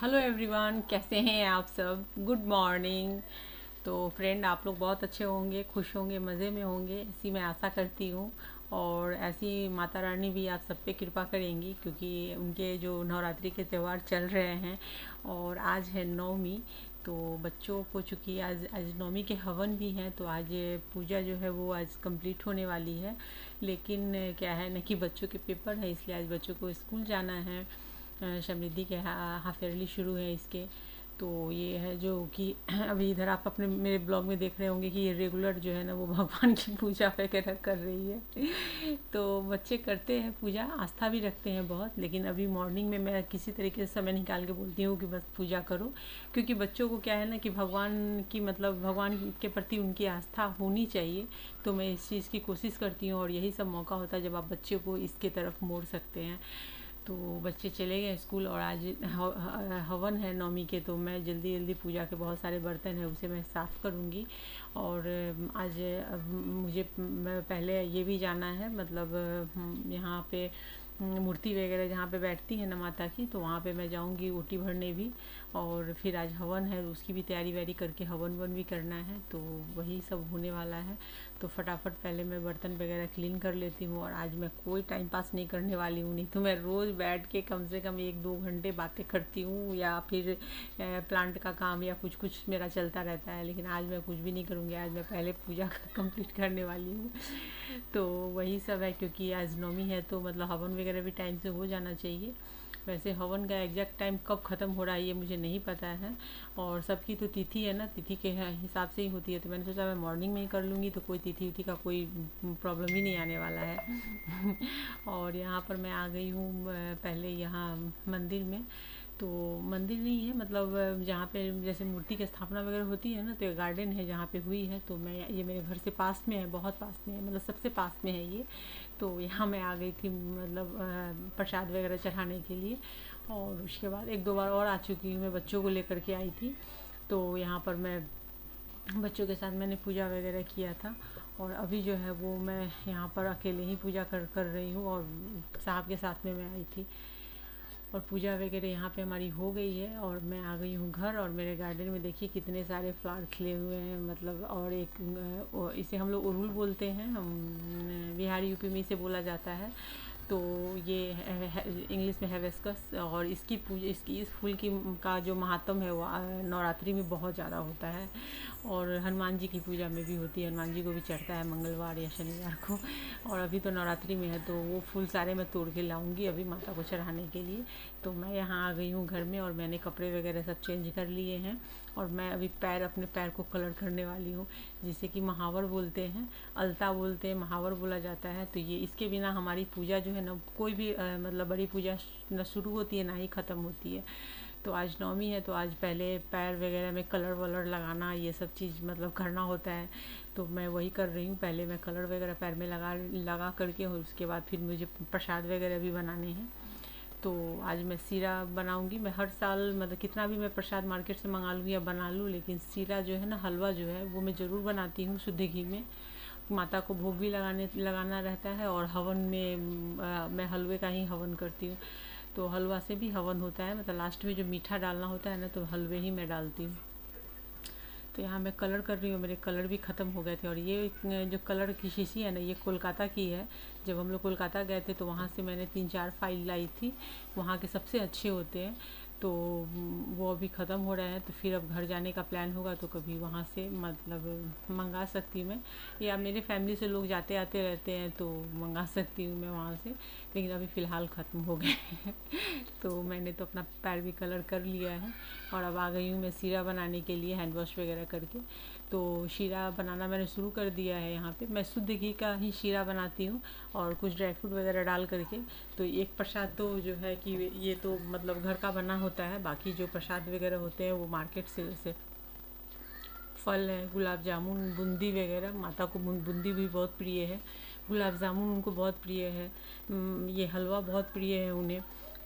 Hello everyone, कैसे हैं आप सब। Good morning. तो फ्रेंड, आप लोग बहुत अच्छे होंगे, खुश होंगे, मज़े में होंगे, ऐसी मैं आशा करती हूँ। और ऐसी माता रानी भी आप सब पे कृपा करेंगी, क्योंकि उनके जो नवरात्रि के त्यौहार चल रहे हैं और आज है नवमी। तो बच्चों को चूँकि आज आज नवमी के हवन भी हैं, तो आज पूजा जो है वो आज कंप्लीट होने वाली है। लेकिन क्या है ना कि बच्चों के पेपर है, इसलिए आज बच्चों को स्कूल जाना है। समृद्धि के हाफ ईयरली शुरू है इसके। तो ये है जो कि अभी इधर आप अपने मेरे ब्लॉग में देख रहे होंगे कि ये रेगुलर जो है ना वो भगवान की पूजा वगैरह कर रही है। तो बच्चे करते हैं पूजा, आस्था भी रखते हैं बहुत, लेकिन अभी मॉर्निंग में मैं किसी तरीके से समय निकाल के बोलती हूँ कि बस पूजा करो। क्योंकि बच्चों को क्या है ना कि भगवान की मतलब भगवान के प्रति उनकी आस्था होनी चाहिए। तो मैं इस चीज़ की कोशिश करती हूँ, और यही सब मौका होता है जब आप बच्चे को इसके तरफ मोड़ सकते हैं। तो बच्चे चले गए स्कूल, और आज हवन है नवमी के, तो मैं जल्दी जल्दी पूजा के बहुत सारे बर्तन हैं उसे मैं साफ़ करूँगी। और आज मुझे पहले ये भी जाना है, मतलब यहाँ पे मूर्ति वगैरह जहाँ पे बैठती है ना माता की, तो वहाँ पे मैं जाऊँगी ओटी भरने भी। और फिर आज हवन है, उसकी भी तैयारी वैयारी करके हवन वन भी करना है, तो वही सब होने वाला है। तो फटाफट पहले मैं बर्तन वगैरह क्लीन कर लेती हूँ, और आज मैं कोई टाइम पास नहीं करने वाली हूँ। नहीं तो मैं रोज़ बैठ के कम से कम 1-2 घंटे बातें करती हूँ, या फिर प्लांट का काम या कुछ कुछ मेरा चलता रहता है। लेकिन आज मैं कुछ भी नहीं करूँगी, आज मैं पहले पूजा कंप्लीट करने वाली हूँ। तो वही सब है, क्योंकि आज नौमी है तो मतलब हवन वगैरह भी टाइम से हो जाना चाहिए। वैसे हवन का एग्जैक्ट टाइम कब ख़त्म हो रहा है ये मुझे नहीं पता है। और सबकी तो तिथि है ना, तिथि के हिसाब से ही होती है, तो मैंने सोचा मैं मॉर्निंग में ही कर लूँगी, तो कोई तिथि उथि का कोई प्रॉब्लम ही नहीं आने वाला है। और यहाँ पर मैं आ गई हूँ पहले यहाँ मंदिर में। तो मंदिर नहीं है, मतलब जहाँ पे जैसे मूर्ति की स्थापना वगैरह होती है ना, तो गार्डन है जहाँ पे हुई है। तो मैं ये मेरे घर से पास में है, बहुत पास में है, मतलब सबसे पास में है ये। तो यहाँ मैं आ गई थी, मतलब प्रसाद वगैरह चढ़ाने के लिए। और उसके बाद 1-2 बार और आ चुकी हूँ, मैं बच्चों को लेकर के आई थी। तो यहाँ पर मैं बच्चों के साथ मैंने पूजा वगैरह किया था। और अभी जो है वो मैं यहाँ पर अकेले ही पूजा कर रही हूँ, और साहब के साथ में मैं आई थी। और पूजा वगैरह यहाँ पे हमारी हो गई है, और मैं आ गई हूँ घर। और मेरे गार्डन में देखिए कितने सारे फ्लावर खिले हुए हैं, मतलब। और एक इसे हम लोग उड़हुल बोलते हैं, हम बिहारी यूपी में इसे बोला जाता है। तो ये इंग्लिश में हैबिस्कस। और इसकी पूजा, इसकी इस फूल की का जो महात्म है वो नवरात्रि में बहुत ज़्यादा होता है। और हनुमान जी की पूजा में भी होती है, हनुमान जी को भी चढ़ता है मंगलवार या शनिवार को। और अभी तो नवरात्रि में है, तो वो फूल सारे मैं तोड़ के लाऊंगी अभी माता को चढ़ाने के लिए। तो मैं यहाँ आ गई हूँ घर में, और मैंने कपड़े वगैरह सब चेंज कर लिए हैं। और मैं अभी अपने पैर को कलर करने वाली हूँ, जिसे कि महावर बोलते हैं, अलता बोलते हैं, महावर बोला जाता है। तो ये इसके बिना हमारी पूजा जो है ना, कोई भी मतलब बड़ी पूजा न शुरू होती है ना ही ख़त्म होती है। तो आज नवमी है, तो आज पहले पैर वगैरह में कलर वलर लगाना, ये सब चीज़ मतलब करना होता है। तो मैं वही कर रही हूँ, पहले मैं कलर वगैरह पैर में लगा करके, और उसके बाद फिर मुझे प्रसाद वगैरह भी बनाने हैं। तो आज मैं सीरा बनाऊंगी। मैं हर साल मतलब कितना भी मैं प्रसाद मार्केट से मंगा लूँ या बना लूँ, लेकिन सीरा जो है ना, हलवा जो है वो मैं ज़रूर बनाती हूँ शुद्ध घी में। माता को भोग भी लगाना रहता है, और हवन में मैं हलवे का ही हवन करती हूँ। तो हलवा से भी हवन होता है, मतलब लास्ट में जो मीठा डालना होता है ना, तो हलवे ही मैं डालती हूँ। तो यहाँ मैं कलर कर रही हूँ, मेरे कलर भी ख़त्म हो गए थे। और ये जो कलर की शीशी है ना, ये कोलकाता की है। जब हम लोग कोलकाता गए थे, तो वहाँ से मैंने 3-4 फाइल लाई थी, वहाँ के सबसे अच्छे होते हैं। तो वो अभी ख़त्म हो रहे हैं, तो फिर अब घर जाने का प्लान होगा तो कभी वहाँ से मतलब मंगा सकती मैं, या मेरे फैमिली से लोग जाते आते रहते हैं तो मंगा सकती हूँ मैं वहाँ से। लेकिन अभी फ़िलहाल ख़त्म हो गए हैं। तो मैंने तो अपना पैर भी कलर कर लिया है, और अब आ गई हूँ मैं शीरा बनाने के लिए, हैंड वॉश वगैरह करके। तो शीरा बनाना मैंने शुरू कर दिया है। यहाँ पे मैं शुद्ध घी का ही शीरा बनाती हूँ, और कुछ ड्राई फ्रूट वगैरह डाल करके। तो एक प्रसाद तो जो है कि ये तो मतलब घर का बना होता है, बाकी जो प्रसाद वगैरह होते हैं वो मार्केट से, जैसे फल है, गुलाब जामुन, बूंदी वगैरह। माता को बूंदी भी बहुत प्रिय है, गुलाब जामुन उनको बहुत प्रिय है, ये हलवा बहुत प्रिय है उन्हें।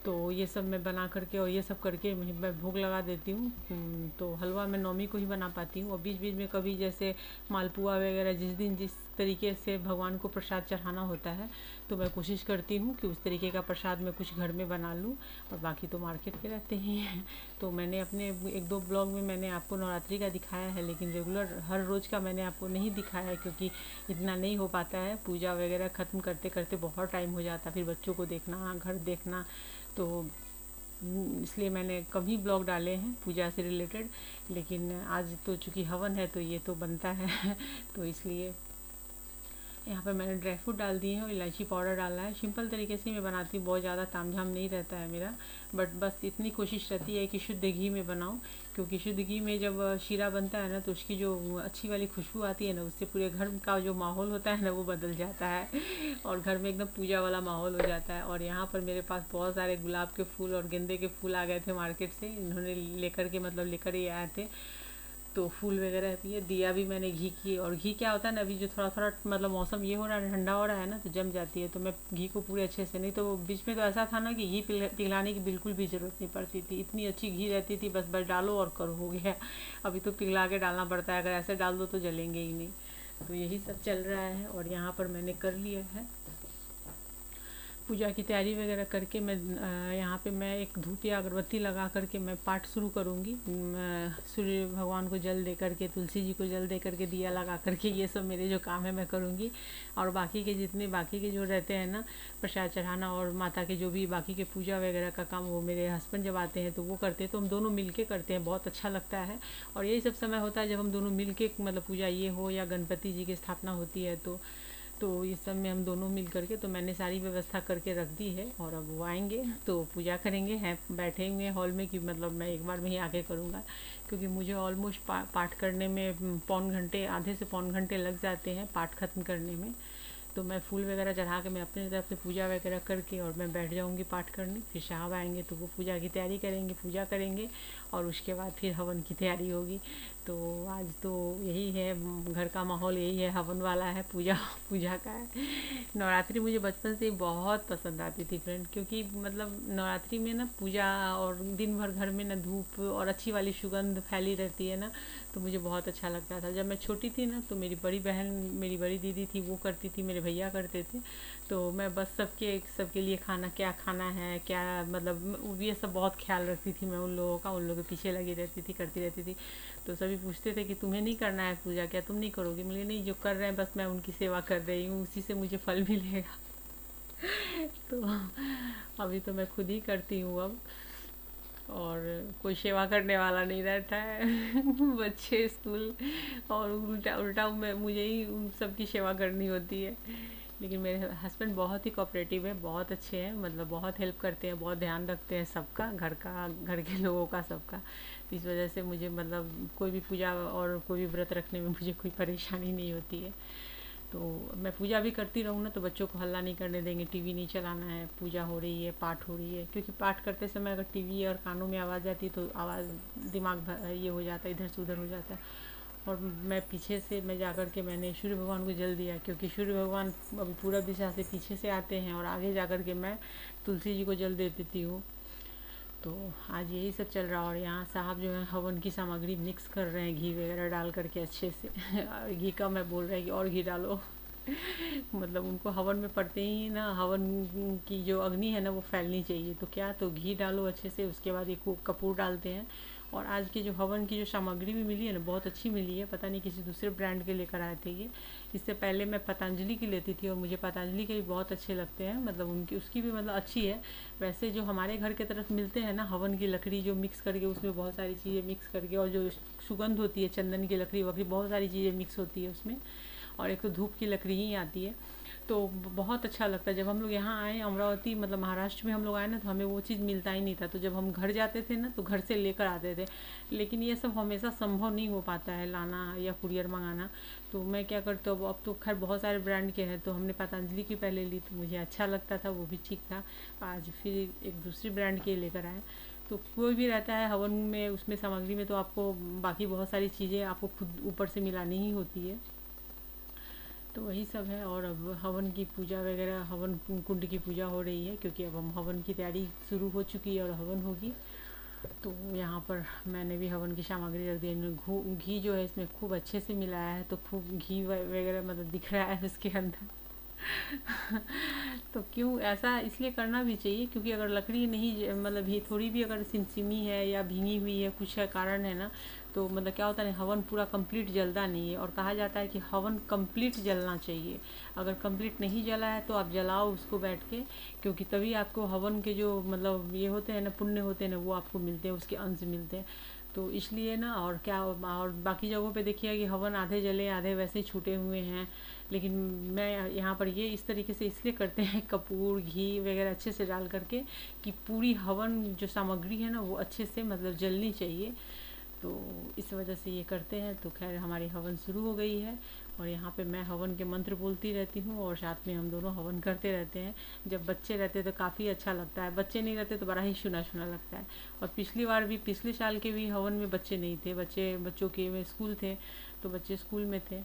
तो ये सब मैं बना करके और ये सब करके मैं भोग लगा देती हूँ। तो हलवा मैं नौमी को ही बना पाती हूँ, और बीच बीच में कभी जैसे मालपुआ वगैरह जिस दिन जिस तरीके से भगवान को प्रसाद चढ़ाना होता है, तो मैं कोशिश करती हूँ कि उस तरीके का प्रसाद मैं कुछ घर में बना लूँ, और बाकी तो मार्केट के रहते ही हैं। तो मैंने अपने एक दो ब्लॉग में मैंने आपको नवरात्रि का दिखाया है, लेकिन रेगुलर हर रोज़ का मैंने आपको नहीं दिखाया है, क्योंकि इतना नहीं हो पाता है। पूजा वगैरह ख़त्म करते करते बहुत टाइम हो जाता है, फिर बच्चों को देखना, घर देखना, तो इसलिए मैंने कम ही ब्लॉग डाले हैं पूजा से रिलेटेड। लेकिन आज तो चूँकि हवन है तो ये तो बनता है तो इसलिए यहाँ पे मैंने ड्राई फ्रूट डाल दिए हैं और इलायची पाउडर डाला है। सिंपल तरीके से मैं बनाती हूँ, बहुत ज़्यादा तामझाम नहीं रहता है मेरा, बट बस इतनी कोशिश रहती है कि शुद्ध घी में बनाऊँ, क्योंकि शुद्ध घी में जब शीरा बनता है ना तो उसकी जो अच्छी वाली खुशबू आती है ना, उससे पूरे घर का जो माहौल होता है ना वो बदल जाता है और घर में एकदम पूजा वाला माहौल हो जाता है। और यहाँ पर मेरे पास बहुत सारे गुलाब के फूल और गेंदे के फूल आ गए थे मार्केट से, इन्होंने लेकर के मतलब लेकर ही आए थे, तो फूल वगैरह भी है। दिया भी मैंने घी की, और घी क्या होता है ना, अभी जो थोड़ा थोड़ा मतलब मौसम ये हो रहा है, ठंडा हो रहा है ना, तो जम जाती है, तो मैं घी को पूरे अच्छे से, नहीं तो बीच में तो ऐसा था ना कि घी पिघलाने की बिल्कुल भी ज़रूरत नहीं पड़ती थी, इतनी अच्छी घी रहती थी, बस बस डालो और करो, हो गया। अभी तो पिघला के डालना पड़ता है, अगर ऐसे डाल दो तो जलेंगे ही नहीं। तो यही सब चल रहा है, और यहाँ पर मैंने कर लिया है पूजा की तैयारी वगैरह करके। मैं यहाँ पे मैं एक धूप या अगरबत्ती लगा करके मैं पाठ शुरू करूँगी। सूर्य भगवान को जल दे करके, तुलसी जी को जल दे करके, दिया लगा करके, ये सब मेरे जो काम है मैं करूँगी। और बाकी के जितने बाकी के जो रहते हैं ना, प्रसाद चढ़ाना और माता के जो भी बाकी के पूजा वगैरह का काम, वो मेरे हस्बैंड जब आते हैं तो वो करते हैं, तो हम दोनों मिल के करते हैं, बहुत अच्छा लगता है। और यही सब समय होता है जब हम दोनों मिल के मतलब पूजा ये हो या गणपति जी की स्थापना होती है, तो इस सब में हम दोनों मिल करके, तो मैंने सारी व्यवस्था करके रख दी है। और अब वो आएंगे तो पूजा करेंगे, हैं बैठे हुए हॉल में, कि मतलब मैं एक बार में ही आके करूँगा, क्योंकि मुझे ऑलमोस्ट पाठ करने में पौन घंटे, आधे से पौन घंटे लग जाते हैं पाठ ख़त्म करने में। तो मैं फूल वगैरह चढ़ा के मैं अपनी तरफ से पूजा वगैरह करके और मैं बैठ जाऊँगी पाठ करने। फिर साहब आएंगे तो वो पूजा की तैयारी करेंगे, पूजा करेंगे, और उसके बाद फिर हवन की तैयारी होगी। तो आज तो यही है, घर का माहौल यही है, हवन वाला है, पूजा पूजा का है। नवरात्रि मुझे बचपन से ही बहुत पसंद आती थी फ्रेंड, क्योंकि मतलब नवरात्रि में ना पूजा, और दिन भर घर में ना धूप और अच्छी वाली सुगंध फैली रहती है ना, तो मुझे बहुत अच्छा लगता था। जब मैं छोटी थी ना, तो मेरी बड़ी बहन, मेरी बड़ी दीदी थी, वो करती थी, मेरे भैया करते थे, तो मैं बस सबके लिए खाना क्या खाना है, क्या मतलब ये सब बहुत ख्याल रखती थी मैं उन लोगों का, उन लोगों के पीछे लगी रहती थी, करती रहती थी। तो सभी पूछते थे कि तुम्हें नहीं करना है पूजा, क्या तुम नहीं करोगी? मुझे नहीं, जो कर रहे हैं बस मैं उनकी सेवा कर रही हूँ, उसी से मुझे फल मिलेगा तो अभी तो मैं खुद ही करती हूँ अब, और कोई सेवा करने वाला नहीं रहता है बच्चे स्कूल, और उल्टा उल्टा मैं मुझे ही उन सबकी सेवा करनी होती है। लेकिन मेरे हस्बैंड बहुत ही कोऑपरेटिव है, बहुत अच्छे हैं, मतलब बहुत हेल्प करते हैं, बहुत ध्यान रखते हैं सबका, घर का, घर के लोगों का, सबका। तो इस वजह से मुझे मतलब कोई भी पूजा और कोई भी व्रत रखने में मुझे कोई परेशानी नहीं होती है। तो मैं पूजा भी करती रहूँ ना, तो बच्चों को हल्ला नहीं करने देंगे, टीवी नहीं चलाना है, पूजा हो रही है, पाठ हो रही है, क्योंकि पाठ करते समय अगर टीवी और कानों में आवाज़ आती तो आवाज़, दिमाग ये हो जाता है, इधर से उधर हो जाता है। और मैं पीछे से मैं जा कर के मैंने सूर्य भगवान को जल दिया, क्योंकि सूर्य भगवान अभी पूरब दिशा से पीछे से आते हैं, और आगे जा कर के मैं तुलसी जी को जल दे देती हूँ। तो आज यही सब चल रहा है। और यहाँ साहब जो है हवन की सामग्री मिक्स कर रहे हैं, घी वगैरह डाल करके अच्छे से घी का मैं बोल रहा है कि और घी डालो मतलब उनको हवन में पड़ते ही ना, हवन की जो अग्नि है ना वो फैलनी चाहिए, तो क्या, तो घी डालो अच्छे से, उसके बाद एक कपूर डालते हैं। और आज की जो हवन की जो सामग्री भी मिली है ना, बहुत अच्छी मिली है, पता नहीं किसी दूसरे ब्रांड के लेकर आए थे ये। इससे पहले मैं पतंजलि की लेती थी, और मुझे पतंजलि के भी बहुत अच्छे लगते हैं, मतलब उनकी उसकी भी मतलब अच्छी है। वैसे जो हमारे घर के तरफ मिलते हैं ना, हवन की लकड़ी जो मिक्स करके, उसमें बहुत सारी चीज़ें मिक्स करके, और जो सुगंध होती है चंदन की लकड़ी वकड़ी, बहुत सारी चीज़ें मिक्स होती है उसमें, और एक तो धूप की लकड़ी ही आती है, तो बहुत अच्छा लगता है। जब हम लोग यहाँ आए अमरावती, मतलब महाराष्ट्र में हम लोग आए ना, तो हमें वो चीज़ मिलता ही नहीं था, तो जब हम घर जाते थे ना तो घर से लेकर आते थे। लेकिन ये सब हमेशा संभव नहीं हो पाता है लाना या कुरियर मंगाना, तो मैं क्या करती हूँ, अब तो खैर बहुत सारे ब्रांड के हैं, तो हमने पतंजलि की पहले ली, तो मुझे अच्छा लगता था, वो भी ठीक था। आज फिर एक दूसरी ब्रांड के लेकर आए। तो कोई भी रहता है हवन में, उसमें सामग्री में, तो आपको बाकी बहुत सारी चीज़ें आपको खुद ऊपर से मिलानी ही होती है। तो वही सब है। और अब हवन की पूजा वगैरह, हवन कुंड की पूजा हो रही है, क्योंकि अब हम हवन की तैयारी शुरू हो चुकी है और हवन होगी। तो यहाँ पर मैंने भी हवन की सामग्री रख दी। घी जो है इसमें खूब अच्छे से मिलाया है, तो खूब घी वगैरह मतलब दिख रहा है उसके अंदर। तो क्यों ऐसा इसलिए करना भी चाहिए, क्योंकि अगर लकड़ी नहीं मतलब भी थोड़ी भी अगर सिमसिमी है या भींगी हुई है, कुछ है कारण है ना, तो मतलब क्या होता है हवन पूरा कंप्लीट जलता नहीं है। और कहा जाता है कि हवन कंप्लीट जलना चाहिए। अगर कंप्लीट नहीं जला है तो आप जलाओ उसको बैठ के, क्योंकि तभी आपको हवन के जो मतलब ये होते हैं ना, पुण्य होते हैं ना, वो आपको मिलते हैं, उसके अंश मिलते हैं। तो इसलिए ना, और क्या, और बाकी जगहों पे देखिए कि हवन आधे जले आधे वैसे ही छूटे हुए हैं। लेकिन मैं यहाँ पर ये इस तरीके से इसलिए करते हैं, कपूर घी वगैरह अच्छे से डाल करके, कि पूरी हवन जो सामग्री है ना वो अच्छे से मतलब जलनी चाहिए। तो इस वजह से ये करते हैं। तो खैर हमारी हवन शुरू हो गई है, और यहाँ पे मैं हवन के मंत्र बोलती रहती हूँ और साथ में हम दोनों हवन करते रहते हैं। जब बच्चे रहते तो काफ़ी अच्छा लगता है, बच्चे नहीं रहते तो बड़ा ही सुना सुना लगता है। और पिछली बार भी, पिछले साल के भी हवन में बच्चे नहीं थे, बच्चों के में स्कूल थे, तो बच्चे स्कूल में थे,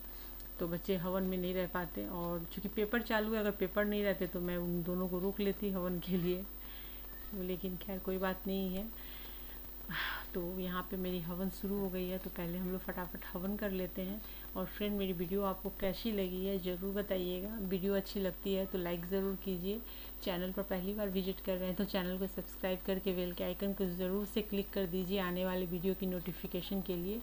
तो बच्चे हवन में नहीं रह पाते। और चूँकि पेपर चालू है, अगर पेपर नहीं रहते तो मैं उन दोनों को रोक लेती हवन के लिए। लेकिन खैर कोई बात नहीं है। तो यहाँ पे मेरी हवन शुरू हो गई है, तो पहले हम लोग फटाफट हवन कर लेते हैं। और फ्रेंड, मेरी वीडियो आपको कैसी लगी है ज़रूर बताइएगा। वीडियो अच्छी लगती है तो लाइक ज़रूर कीजिए। चैनल पर पहली बार विजिट कर रहे हैं तो चैनल को सब्सक्राइब करके बेल के आइकन को ज़रूर से क्लिक कर दीजिए आने वाले वीडियो की नोटिफिकेशन के लिए।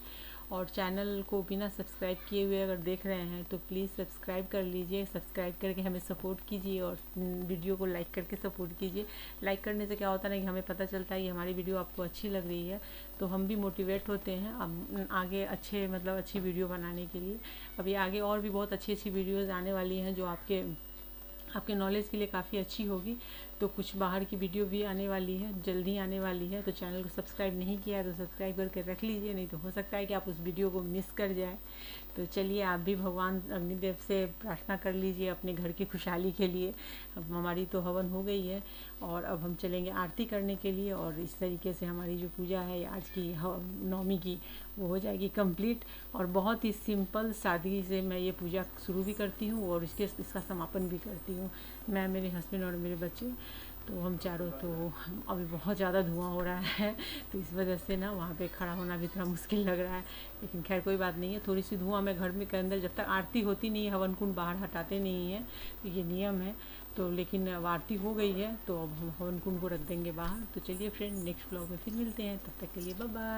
और चैनल को बिना सब्सक्राइब किए हुए अगर देख रहे हैं तो प्लीज़ सब्सक्राइब कर लीजिए। सब्सक्राइब करके हमें सपोर्ट कीजिए, और वीडियो को लाइक करके सपोर्ट कीजिए। लाइक करने से क्या होता है ना, कि हमें पता चलता है कि हमारी वीडियो आपको अच्छी लग रही है, तो हम भी मोटिवेट होते हैं अब आगे अच्छे मतलब अच्छी वीडियो बनाने के लिए। अभी आगे और भी बहुत अच्छी अच्छी वीडियोज़ आने वाली हैं, जो आपके नॉलेज के लिए काफ़ी अच्छी होगी। तो कुछ बाहर की वीडियो भी आने वाली है, जल्दी आने वाली है। तो चैनल को सब्सक्राइब नहीं किया तो सब्सक्राइब करके रख लीजिए, नहीं तो हो सकता है कि आप उस वीडियो को मिस कर जाए। तो चलिए, आप भी भगवान अग्निदेव से प्रार्थना कर लीजिए अपने घर की खुशहाली के लिए। अब हमारी तो हवन हो गई है, और अब हम चलेंगे आरती करने के लिए। और इस तरीके से हमारी जो पूजा है आज की नवमी की, वो हो जाएगी कंप्लीट। और बहुत ही सिंपल सादगी से मैं ये पूजा शुरू भी करती हूँ और इसका समापन भी करती हूँ। मैं, मेरे हस्बैंड और मेरे बच्चे, तो हम चारों। तो अभी बहुत ज़्यादा धुआं हो रहा है, तो इस वजह से ना वहाँ पे खड़ा होना भी थोड़ा मुश्किल लग रहा है। लेकिन खैर कोई बात नहीं है, थोड़ी सी धुआं में घर में के अंदर, जब तक आरती होती नहीं है हवन कुंड बाहर हटाते नहीं है, तो ये नियम है। तो लेकिन अब आरती हो गई है तो अब हम हवन कुंड को रख देंगे बाहर। तो चलिए फ्रेंड, नेक्स्ट ब्लॉग में फिर मिलते हैं, तब तक के लिए बाय बाय।